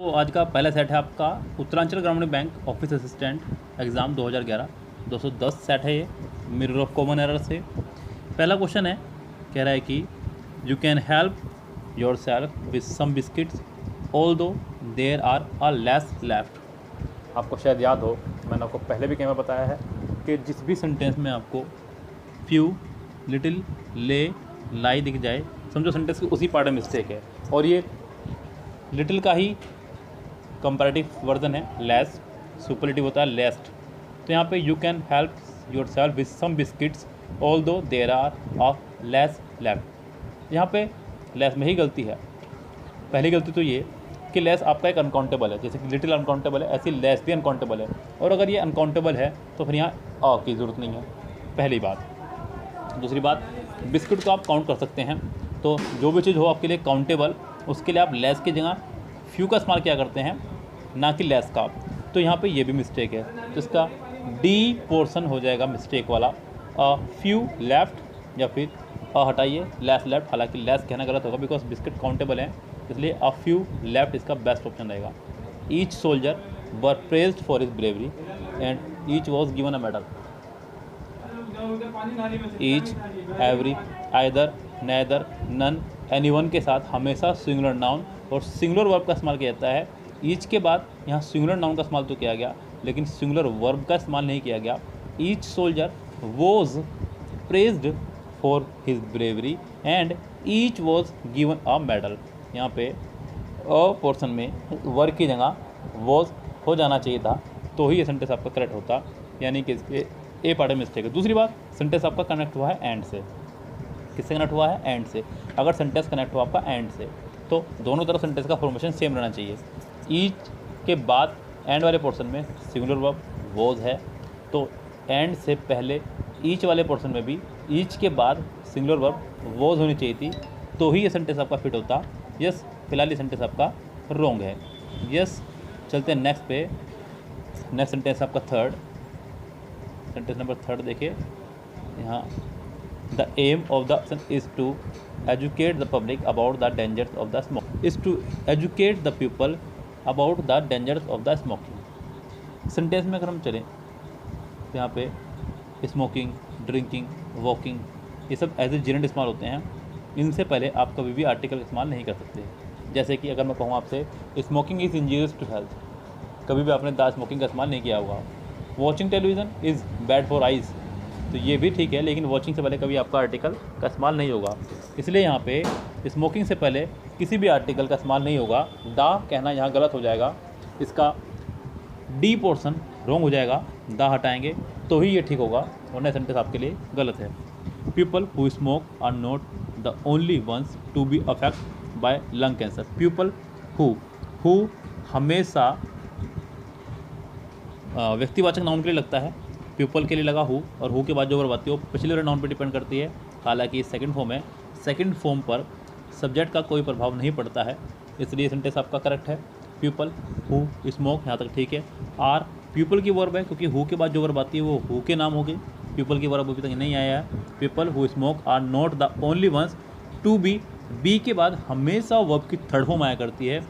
तो आज का पहला सेट है आपका उत्तरांचल ग्रामीण bank office assistant exam 2011 210 set है ये मिरर ऑफ कॉमन एरर से। पहला क्वेश्चन है, कह रहा है कि you can help yourself with some biscuits although there are a less left. आपको शायद याद हो, मैंने आपको पहले भी कई बार बताया है कि जिस भी सेंटेंस में आपको फ्यू, लिटिल, ले, लाई दिख जाए, समझो सेंटेंस की उसी पार्ट में मिस्टेक है। और ये लिटिल का ही कंपैरेटिव वर्जन है, लेस, सुपरलेटिव होता है लेस्ट। तो यहाँ पे you can help yourself with some biscuits although there are of less left. यहाँ पे लेस में ही गलती है। पहली गलती तो ये कि लेस आपका एक अनकाउंटेबल है, जैसे कि लिटिल अनकाउंटेबल है, ऐसी लेस भी अनकाउंटेबल है। और अगर ये अनकाउंटेबल है तो फिर यहाँ अ की ज़रूरत नहीं है, पहली बात। दूसरी बात, बिस्किट को आप काउंट कर सकते हैं, तो जो भी चीज़ हो आपके लिए काउंटेबल, उसके लिए आप लेस की जगह फ्यू का इस्तेमाल क्या करते हैं, ना कि लेस का। तो यहाँ पे ये भी मिस्टेक है, तो इसका डी पोर्शन हो जाएगा मिस्टेक वाला, फ्यू लेफ्ट या फिर हटाइए लेस लेफ्ट। हालांकि लेस कहना गलत होगा बिकॉज बिस्किट काउंटेबल है, इसलिए अ फ्यू लेफ्ट इसका बेस्ट ऑप्शन रहेगा। Each soldier were praised for his bravery and each was given a medal. Each, every, either, neither, none, anyone के साथ हमेशा सिंगुलर नाउन और सिंगुलर वर्ब का इस्तेमाल किया जाता है। ईच के बाद यहाँ सिंगुलर नाउन का इस्तेमाल तो किया गया, लेकिन सिंगुलर वर्ब का इस्तेमाल नहीं किया गया। Each soldier was praised for his bravery and each was given a medal. यहाँ पे अ पोर्शन में वर्ब की जगह वॉज हो जाना चाहिए था, तो ही ये सेंटेंस आपका करेक्ट होता, यानी कि इसके ए पार्ट में मिस्टेक है। दूसरी बात, सेंटेंस आपका कनेक्ट हुआ है एंड से। किससे कनेक्ट हुआ है? एंड से। अगर सेंटेंस कनेक्ट हुआ आपका एंड से, तो दोनों तरफ सेंटेंस का फॉर्मेशन सेम रहना चाहिए। ईच के बाद एंड वाले पोर्शन में सिंगुलर वर्ब वॉज है, तो एंड से पहले ईच वाले पोर्शन में भी ईच के बाद सिंगुलर वर्ब वॉज होनी चाहिए थी, तो ही ये सेंटेंस आपका फिट होता। यस, फिलहाल ये सेंटेंस आपका रॉन्ग है। यस, चलते हैं नेक्स्ट पे। नेक्स्ट सेंटेंस आपका थर्ड, सेंटेंस नंबर थर्ड देखिए यहाँ, the aim of the is to educate the public about the dangers of the smoking. Is to educate the people about the dangers of the smoking. Sentence में अगर हम चलें तो यहाँ पे smoking, drinking, walking, ये सब एज ए जेनेरिक इस्तेमाल होते हैं। इनसे पहले आप कभी भी आर्टिकल इस्तेमाल नहीं कर सकते। जैसे कि अगर मैं कहूँ आपसे smoking is injurious to health, कभी भी आपने द स्मोकिंग का इस्तेमाल नहीं किया होगा। Watching television is bad for eyes, तो ये भी ठीक है, लेकिन वॉचिंग से पहले कभी आपका आर्टिकल का इस्तेमाल नहीं होगा। इसलिए यहाँ पे स्मोकिंग से पहले किसी भी आर्टिकल का इस्तेमाल नहीं होगा। दा कहना यहाँ गलत हो जाएगा, इसका डी पोर्शन रॉन्ग हो जाएगा। दा हटाएंगे तो ही ये ठीक होगा, वरना सेंटेंस आपके लिए गलत है। People who smoke are not the only ones to be affect by lung cancer. People who हमेशा व्यक्तिवाचक नाउन के लिए लगता है, पीपल के लिए लगा हु, और हु के बाद जो वर्ब आती है वो पिछले वाले नाउन पर डिपेंड करती है। हालांकि सेकंड फॉर्म है, सेकंड फॉर्म पर सब्जेक्ट का कोई प्रभाव नहीं पड़ता है, इसलिए सेंटेंस आपका करेक्ट है। पीपल हु स्मोक, यहाँ तक ठीक है। आर पीपल की वर्ब है, क्योंकि हु के बाद जो वर्ब आती है वो हु के नाम होगी, पीपल की वर्ब अभी तक नहीं आया है। People who smoke are not the only ones to be के बाद हमेशा वर्ब की थर्ड फॉर्म आया करती है,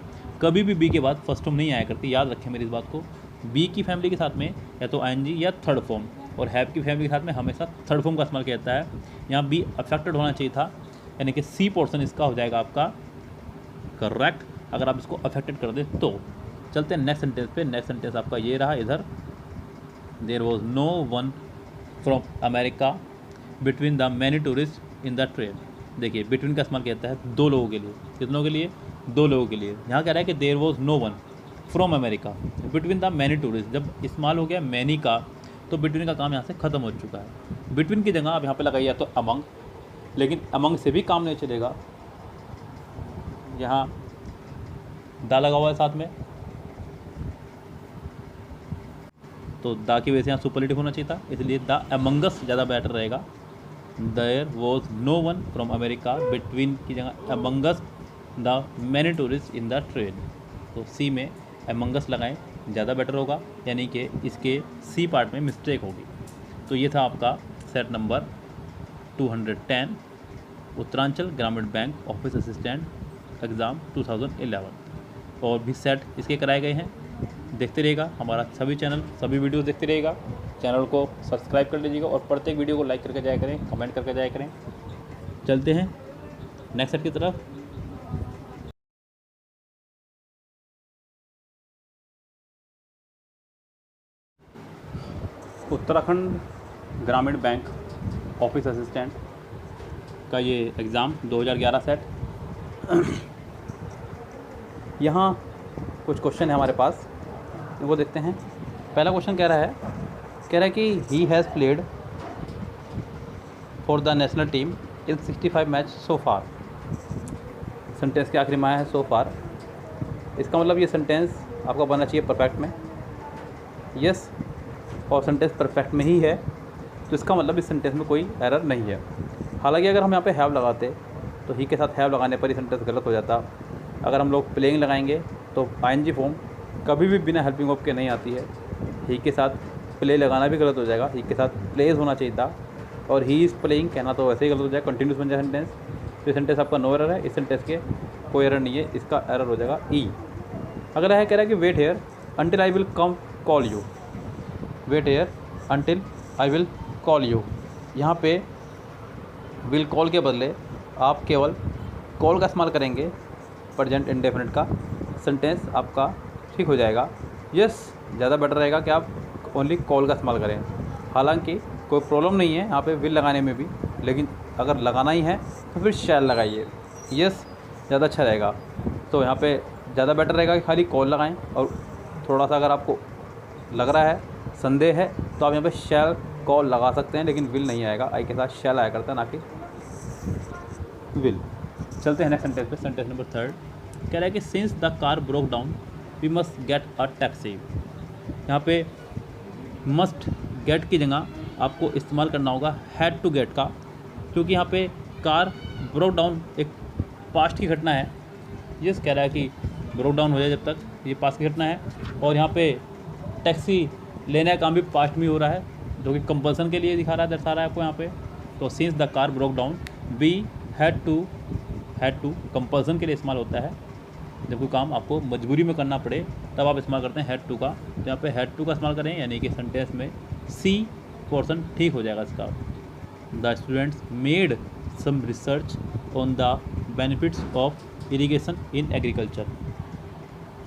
कभी भी बी के बाद फर्स्ट फॉर्म नहीं आया करती। याद रखें मेरी इस बात को। बी की फैमिली के साथ में या तो आईएनजी या थर्ड फॉर्म, और हैव की फैमिली के साथ में हमेशा थर्ड फॉर्म का इस्तेमाल किया जाता है। यहाँ बी अफेक्टेड होना चाहिए था, यानी कि सी पोर्शन इसका हो जाएगा आपका करेक्ट, अगर आप इसको अफेक्टेड कर दें तो। चलते हैं नेक्स्ट सेंटेंस पे। नेक्स्ट सेंटेंस आपका ये रहा इधर, there was no one from America between the many tourist in the train. देखिए बिटवीन का इस्तेमाल किया जाता है दो लोगों के लिए। कितनों के लिए? दो लोगों के लिए। यहाँ कह रहा है कि there was no one from America between the many tourist. जब इस्तेमाल हो गया मैनी का, तो बिटवीन का काम यहाँ से ख़त्म हो चुका है। बिटवीन की जगह आप यहाँ पे लगाइए तो अमंग, लेकिन अमंग से भी काम नहीं चलेगा, यहाँ दा लगा हुआ है साथ में, तो दा की वजह से यहाँ सुपरलेटिव होना चाहिए था, इसलिए द अमंगस ज़्यादा बेटर रहेगा। There was no one from America, between की जगह amongst the many tourist in the train, तो सी में अमंगस लगाएं, ज़्यादा बेटर होगा, यानी कि इसके सी पार्ट में मिस्टेक होगी। तो ये था आपका सेट नंबर 210 उत्तरांचल ग्रामीण बैंक ऑफिस असिस्टेंट एग्ज़ाम 2011। और भी सेट इसके कराए गए हैं। देखते रहिएगा हमारा सभी चैनल, सभी वीडियोस देखते रहिएगा। चैनल को सब्सक्राइब कर लीजिएगा और प्रत्येक वीडियो को लाइक करके जाया करें, कमेंट करके जाया करें। चलते हैं नेक्स्ट सेट की तरफ। उत्तराखंड ग्रामीण बैंक ऑफिस असिस्टेंट का ये एग्ज़ाम 2011 सेट। यहाँ कुछ क्वेश्चन है हमारे पास, वो देखते हैं। पहला क्वेश्चन कह रहा है कि he has played for the national team in 65 match so far. Sentence के आखिरी में आया है सो फार। इसका मतलब ये सेंटेंस आपका बनना चाहिए परफेक्ट में, यस, और सेंटेंस परफेक्ट में ही है, तो इसका मतलब इस सेंटेंस में कोई एरर नहीं है। हालांकि अगर हम यहाँ पे हैव लगाते तो ही के साथ हैव लगाने पर ही सेंटेंस गलत हो जाता। अगर हम लोग प्लेइंग लगाएंगे तो आईएनजी फॉर्म कभी भी बिना हेल्पिंग वर्ब के नहीं आती है। ही के साथ प्ले लगाना भी गलत हो जाएगा, ही के साथ प्लेज होना चाहिए था, और ही इज़ प्लेइंग कहना तो वैसे ही गलत हो जाएगा, कंटिन्यूस बन जाए सेंटेंस। तो सेंटेंस आपका नो एरर है, इस सेंटेंस के कोई एरर नहीं है, इसका एरर हो जाएगा ई। अगला है कह रहा है कि wait here until I will come call you. Wait here until I will call you, यहाँ पे विल कॉल के बदले आप केवल कॉल का इस्तेमाल करेंगे, प्रेजेंट इंडेफिनिट का, सेंटेंस आपका ठीक हो जाएगा। यस, ज़्यादा बेटर रहेगा कि आप ओनली कॉल का इस्तेमाल करें। हालांकि कोई प्रॉब्लम नहीं है यहाँ पे विल लगाने में भी, लेकिन अगर लगाना ही है तो फिर शैल लगाइए। यस ज़्यादा अच्छा रहेगा। तो यहाँ पे ज़्यादा बेटर रहेगा कि खाली कॉल लगाएं, और थोड़ा सा अगर आपको लग रहा है, संदेह है, तो आप यहाँ पे शैल कॉल लगा सकते हैं, लेकिन विल नहीं आएगा। आई के साथ शैल आया करता है, ना कि विल। चलते हैं नेक्स्ट सेंटेंस पे। सेंटेंस नंबर 3 कह रहा है कि since the car broke down we must get a taxi. यहाँ पे मस्ट गेट की जगह आपको इस्तेमाल करना होगा हैड टू गेट का, क्योंकि यहाँ पे कार ब्रोक डाउन एक पास्ट की घटना है। यस, कह रहा है कि ब्रोक डाउन हो जाए जब तक, ये पास्ट की घटना है, और यहाँ पे टैक्सी लेने का काम भी पास्ट में हो रहा है, जो कि कंपल्सन के लिए दिखा रहा है, दर्शा रहा है आपको यहाँ पे। तो since the car broke down be had to compulsion के लिए इस्तेमाल होता है। जब कोई काम आपको मजबूरी में करना पड़े तब आप इस्तेमाल करते हैं हैड टू का। तो यहाँ पे हैड टू का इस्तेमाल करें, यानी कि सेंटेंस में सी पोर्सन ठीक हो जाएगा इसका। The students made some research on the benefits of irrigation in agriculture.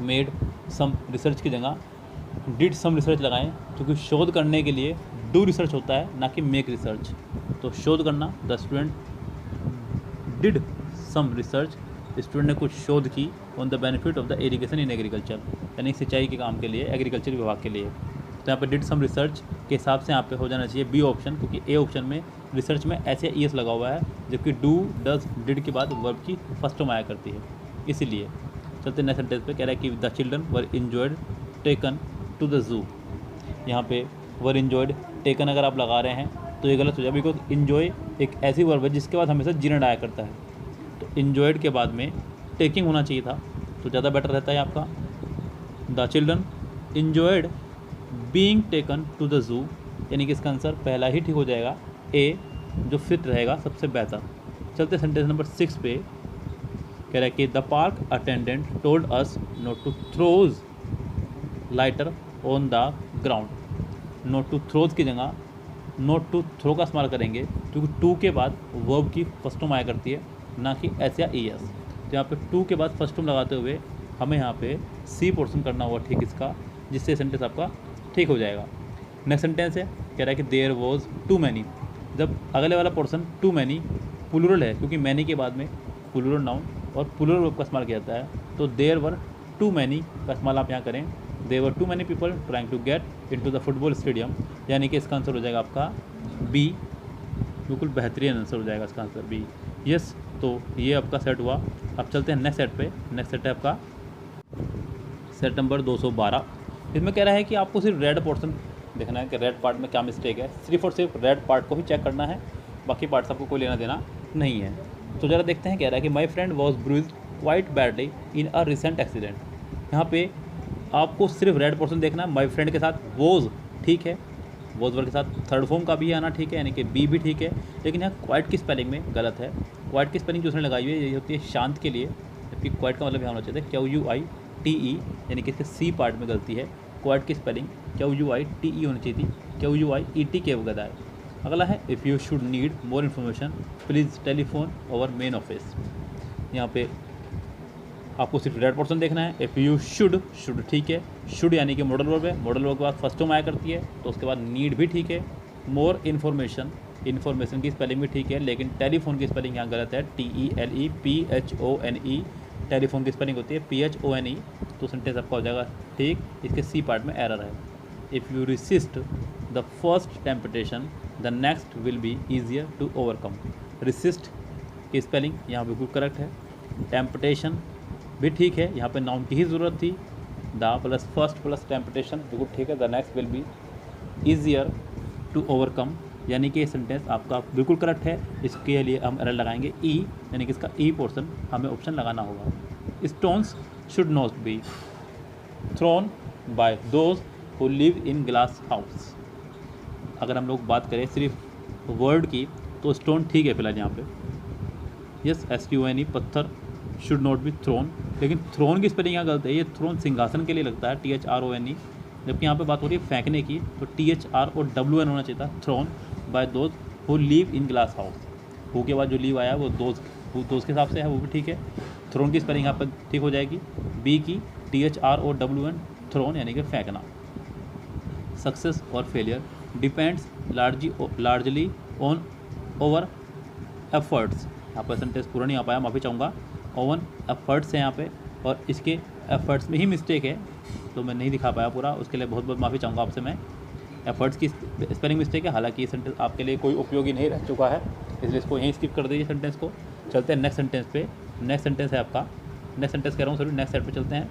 Made some research की जगह डिड सम रिसर्च लगाएं, क्योंकि शोध करने के लिए डू रिसर्च होता है, ना कि मेक रिसर्च। तो शोध करना, the student did some research, student ने कुछ शोध की on the benefit of the irrigation in agriculture, यानी सिंचाई के काम के लिए, एग्रीकल्चर विभाग के लिए। तो यहाँ पे डिड सम रिसर्च के हिसाब से यहाँ पे हो जाना चाहिए बी ऑप्शन, क्योंकि ए ऑप्शन में रिसर्च में ऐसे ईएस लगा हुआ है, जबकि डू डज डिड के बाद वर्ब की फर्स्ट फॉर्म आया करती है, इसीलिए। चलते नेक्स्ट सेंटेंस पे। कह रहा है कि the children were enjoyed taken to the zoo. यहाँ पे वर इंजॉयड टेकन अगर आप लगा रहे हैं तो ये गलत हो जाए, बिकॉज इंजॉय एक ऐसी वर्ब है जिसके बाद हमेशा जीर्ण आया करता है। तो इंजॉयड के बाद में टेकिंग होना चाहिए था, तो ज़्यादा बेटर रहता है आपका। The children enjoyed being taken to the zoo, यानी कि इसका आंसर पहला ही ठीक हो जाएगा, ए जो फिट रहेगा सबसे बेहतर। चलते सेंटेंस नंबर 6 पे। कह रहा है कि the park attendant told us not to throws lighter on the ground. Not to throws की जगह नॉट टू थ्रो का इस्तेमाल करेंगे, क्योंकि टू के बाद वर्ब की फर्स्ट फॉर्म आया करती है, ना कि एस या ई एस। तो यहाँ पे टू के बाद फर्स्ट फॉर्म लगाते हुए हमें यहाँ पे सी पोर्शन करना होगा ठीक इसका, जिससे सेंटेंस आपका ठीक हो जाएगा। नेक्स्ट सेंटेंस है, कह रहा है कि देयर वॉज टू मैनी। जब अगले वाला पोर्शन टू मैनी प्लूरल है, क्योंकि मैनी के बाद में प्लूरल नाउन और प्लूरल वर्ब का इस्तेमाल किया जाता है, तो देयर वर टू मैनी का इस्तेमाल आप यहाँ करें। There were too many people trying to get into the football stadium, यानी कि इसका आंसर हो जाएगा आपका बी। बिल्कुल बेहतरीन आंसर हो जाएगा इसका आंसर बी। यस, तो ये आपका सेट हुआ। अब चलते हैं नेक्स्ट सेट पे। नेक्स्ट सेट है आपका सेट नंबर 212। इसमें कह रहा है कि आपको सिर्फ रेड पोर्शन देखना है कि रेड पार्ट में क्या मिस्टेक है, सिर्फ और सिर्फ रेड पार्ट को ही चेक करना है, बाकी पार्ट्स आपको कोई लेना देना नहीं है। तो ज़रा देखते हैं। कह रहा है कि my friend was bruised quite badly in a recent accident. यहाँ पे आपको सिर्फ रेड पोर्शन देखना है। माई फ्रेंड के साथ वॉज ठीक है, वॉज वर्ड के साथ थर्ड फॉर्म का भी आना ठीक है, यानी कि बी भी ठीक है, लेकिन यहाँ क्वाइट की स्पेलिंग में गलत है। क्वाइट की स्पेलिंग जो उसने लगाई हुई है ये होती है शांत के लिए, जबकि क्वाइट का मतलब यहाँ होना चाहिए क्यू यू आई TE, यानी कि इसके C पार्ट में गलती है। क्वाड की स्पेलिंग QUITE होनी चाहिए थी, QUIET के बगैर है। अगला है if you should need more information please telephone over main office. यहाँ पे आपको सिर्फ रेड पोर्शन देखना है। इफ़ यू शुड ठीक है, शुड यानी कि मॉडल वर्ब है, मॉडल वर्ब के बाद फर्स्ट टर्म आया करती है, तो उसके बाद नीड भी ठीक है। मोर इन्फॉर्मेशन की स्पेलिंग भी ठीक है, लेकिन टेलीफोन की स्पेलिंग यहाँ गलत है, TELEPHONE, टेलीफोन की स्पेलिंग होती है PHONE, तो सेंटेंस आपका हो जाएगा ठीक। इसके C पार्ट में एरर है। If you resist the first temptation the next will be easier to overcome. Resist की स्पेलिंग यहाँ बिल्कुल करेक्ट है। टेम्पटेशन भी ठीक है, यहाँ पे नाउन की ही ज़रूरत थी। The plus first plus temptation बिल्कुल ठीक है। The next will be easier to overcome, यानी कि ये सेंटेंस आपका बिल्कुल करेक्ट है। इसके लिए हम एरर लगाएंगे ई, यानी कि इसका ई पोर्शन हमें ऑप्शन लगाना होगा। Stones should not be thrown by those who live in glass house. अगर हम लोग बात करें सिर्फ वर्ड की तो स्टोन ठीक है फिलहाल यहाँ पे। यस, SQNE पत्थर, शुड नॉट बी थ्रोन, लेकिन थ्रोन की स्पेलिंग यहाँ गलत है। ये थ्रोन सिंहासन के लिए लगता है THRONE, जबकि यहाँ पे बात हो रही है फेंकने की, तो THR और WN होना चाहिए था। Thrown by those who live in glass house, who के बाद जो लीव आया वो दोज के हिसाब से है, वो भी ठीक है। थ्रोन की स्पेलिंग यहाँ पर ठीक हो जाएगी। बी की THR और WN, थ्रोन यानी कि फेंकना। सक्सेस और failure depends largely on over efforts. यहाँ पर सेंटेंस पूरा नहीं आ पाया, माफ़ी चाहूँगा। ओवन एफर्ट्स है यहाँ पे, और इसके एफर्ट्स में ही मिस्टेक है, तो मैं नहीं दिखा पाया पूरा, उसके लिए बहुत बहुत माफ़ी चाहूँगा आपसे मैं। एफर्ट्स की स्पेलिंग मिस्टेक है, हालांकि ये सेंटेंस आपके लिए कोई उपयोगी नहीं रह चुका है, इसलिए इसको यहीं स्किप कर दीजिए सेंटेंस को। चलते हैं नेक्स्ट सेंटेंस पे। नेक्स्ट सेंटेंस है आपका, नेक्स्ट सेंटेंस कह रहा हूँ, सॉरी, नेक्स्ट सेट पे चलते हैं।